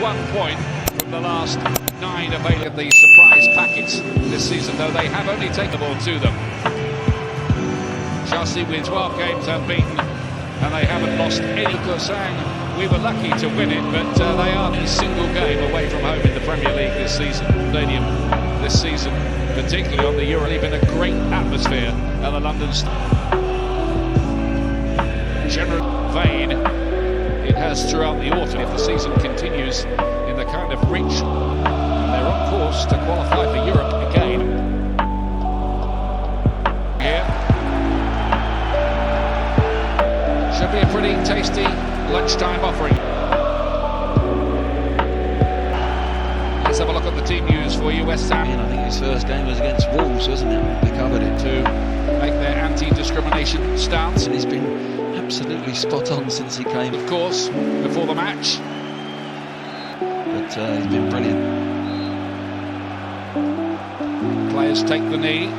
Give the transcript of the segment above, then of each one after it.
1 point from the last 9 available of the surprise packets this season, though they have only taken the ball to them. Chelsea with 12 games unbeaten, and they haven't lost any. Saying we were lucky to win it, but they are a single game away from home in the Premier League this season. Stadium this season, particularly on the Euro, been a great atmosphere at the London general vein it has throughout the autumn. If the season continues in the kind of reach, they're on course to qualify for Europe again. Here should be a pretty tasty lunchtime offering. Let's have a look at the team news for you. West Ham. I think his first game was against Wolves, wasn't it? We covered it. To make their anti-discrimination stance. And he's been absolutely spot on since he came. Of course, before the match. But he's been brilliant. Players take the knee.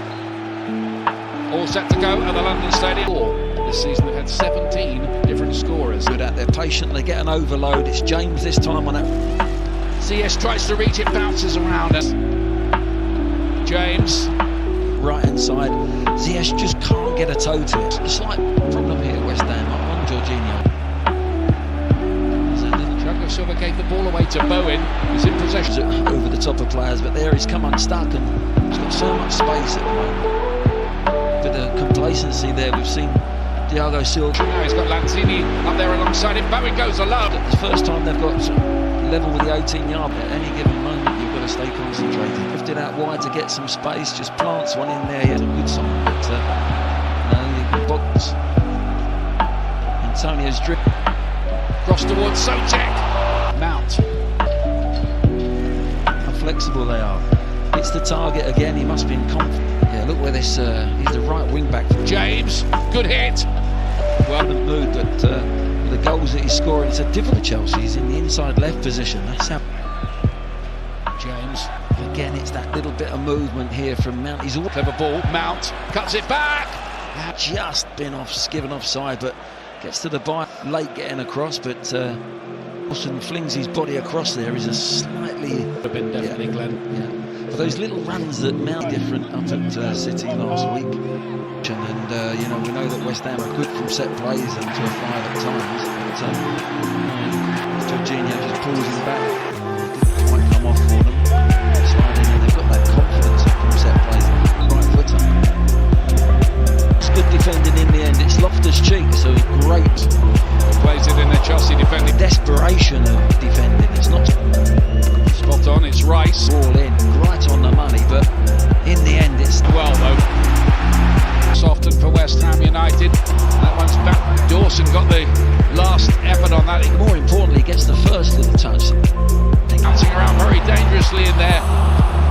All set to go at the London Stadium. This season they've had 17 different scorers. Good at, they're patient, they get an overload. It's James this time on that. CS tries to reach it, bounces around us. James. Right hand side. Ziyech just can't get a toe to it. Slight problem here at West Ham on Jorginho. There's a little Thiago Silva gave the ball away to Bowen. He's in possession. Over the top of players, but there he's come unstuck and he's got so much space at the moment. Bit of complacency there. We've seen Thiago Silva. Now he's got Lanzini up there alongside him. Bowen goes alone. It's the first time they've got level with the 18-yard. At any given moment, you've got to stay concentrated. Lifted out wide to get some space, just plants one in there. Yeah, a good sign, but no, you can box. Antonio's drip. Cross towards Socek. Mount. How flexible they are. Hits the target again. He must be in confidence. Yeah, look where this. He's the right wing back. James, good hit. Well, in the mood, but the goals that he's scoring, it's a difficult Chelsea. He's in the inside left position. That's how. James. Again, it's that little bit of movement here from Mount. He's all clever ball. Mount cuts it back. Just been given offside, but gets to the bite late getting across. But Wilson flings his body across there. Is a slightly a bit definitely, yeah, Glenn. Yeah. But those little runs that Mount different up at City last week. And you know, we know that West Ham are good from set plays and to a 5 at times. But Jorginho just pulls him back. Didn't quite come off for them. Sliding, and they've got that confidence from set plays. Right footer. It's good defending in the end. It's Loftus-Cheek, so great. Plays it in the Chelsea defending. Desperation of defending. It's not spot on. It's Rice. All in, right on the money. But in the end, it's well though. Softened for West Ham United. That one's back. Dawson got the last effort on that. More importantly, gets the first little touch. Bouncing around very dangerously in there.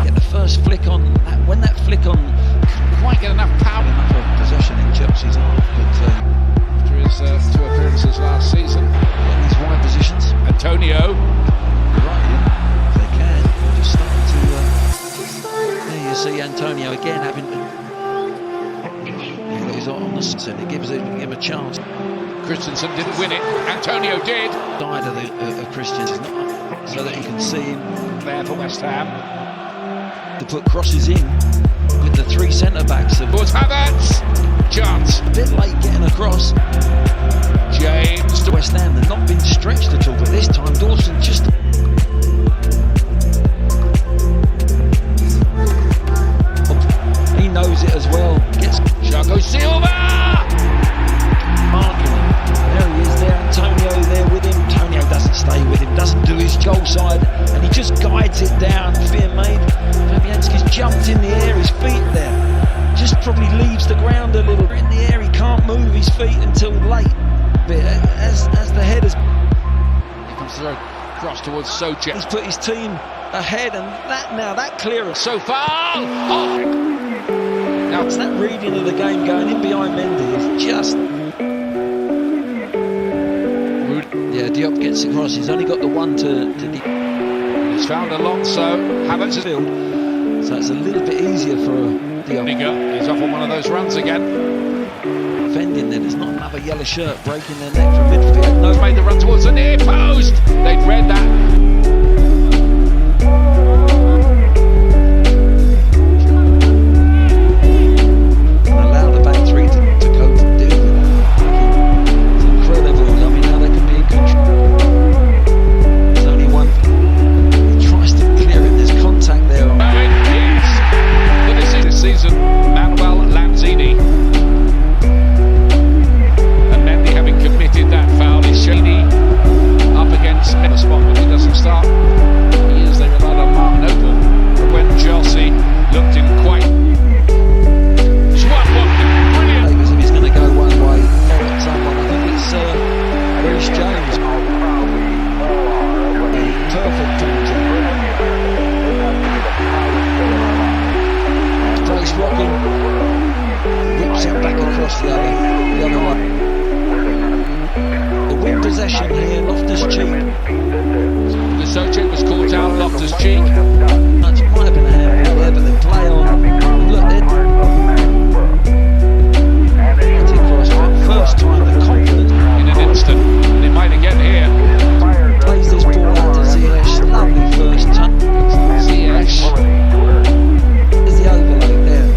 Get the first flick on. When that flick on, couldn't quite get enough power. Enough of possession in Chelsea's half. But after his 2 appearances last season, in these wide positions, Antonio. Right, yeah, they can. Just starting to. There you see Antonio again having. He's on the set. It gives him a chance. Christensen didn't win it. Antonio did. Side of Christensen, so that you can see him there for West Ham. To put crosses in with the 3 centre backs. Towards Havertz. Chance. A bit late getting across. James to West Ham. They've not been stretched at all, but this time Dawson just. He knows it as well. Gets Thiago Silva! Marking him. There he is there. Antonio there with him. Antonio doesn't stay with him, doesn't do his goal side, and he just guides it down. Fear made. Fabianski's jumped in the air, his feet there. Just probably leaves the ground a little. In the air, he can't move his feet until late. But as the head has. Here comes the cross towards Socek. He's put his team ahead, and that clearance. So far! Oh. Now it's that reading of the game going in behind Mendy is just. Yeah, Diop gets across. He's only got the one to He's found Alonso. Havertz field, so it's a little bit easier for Diop. He's off on one of those runs again. Defending there. There's not another yellow shirt breaking their neck from midfield. No, made the run towards the near post. They'd read that. It's caught out Loftus Cheek. Much might have been a handball there, but they play on. And look, first time the confidence In an instant, and it might again here. plays this ball out to Ziyech. Lovely first touch. Ziyech. There's the overlay there.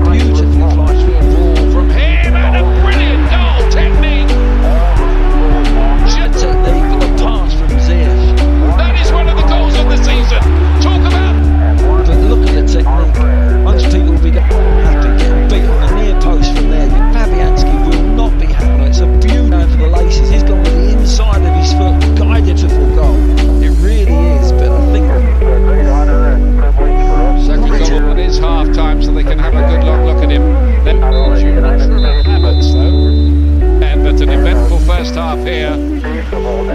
Beautifully flies through the ball From him, and a brilliant goal technique. from technique, but the pass from Ziyech. That is one of the goals of the season. Talk about. But look at the technique. Most people will be happy getting beat on the near post from there. Fabianski will not be happy. It's a beauty for the laces. He's gone with the inside of his foot, guided to full goal. It really is, but I think Second goal, it is half time, so they can have a good look at him. Then Havertz, though. But an eventful first half here.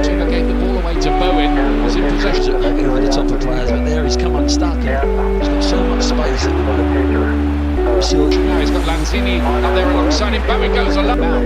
Tina gave the ball away to Bowen. Was in possession. over the top of players, but there he's come unstuck. He's got so much space at the moment. So, Now he's got Lanzini up there alongside him. Bowen goes a lot out.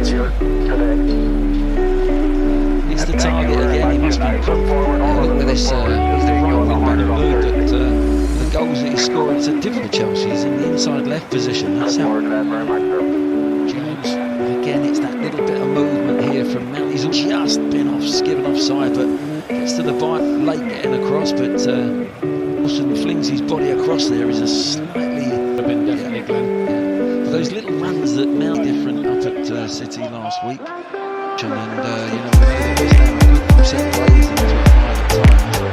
it's the target again. He must be. Look at this. He's the right wing back mood that the goals that he's scoring. It's a difficult Chelsea. He's in the inside left position. That's how. James again. It's that little bit of movement here from Mount. He's just been given offside, but gets to the late getting across. But Wilson flings his body across there. Is a slightly. Been definitely Glenn. But those little runs that Mount different up at City last week. And you know, we know that West Ham are good from set plays and to a 5 at times.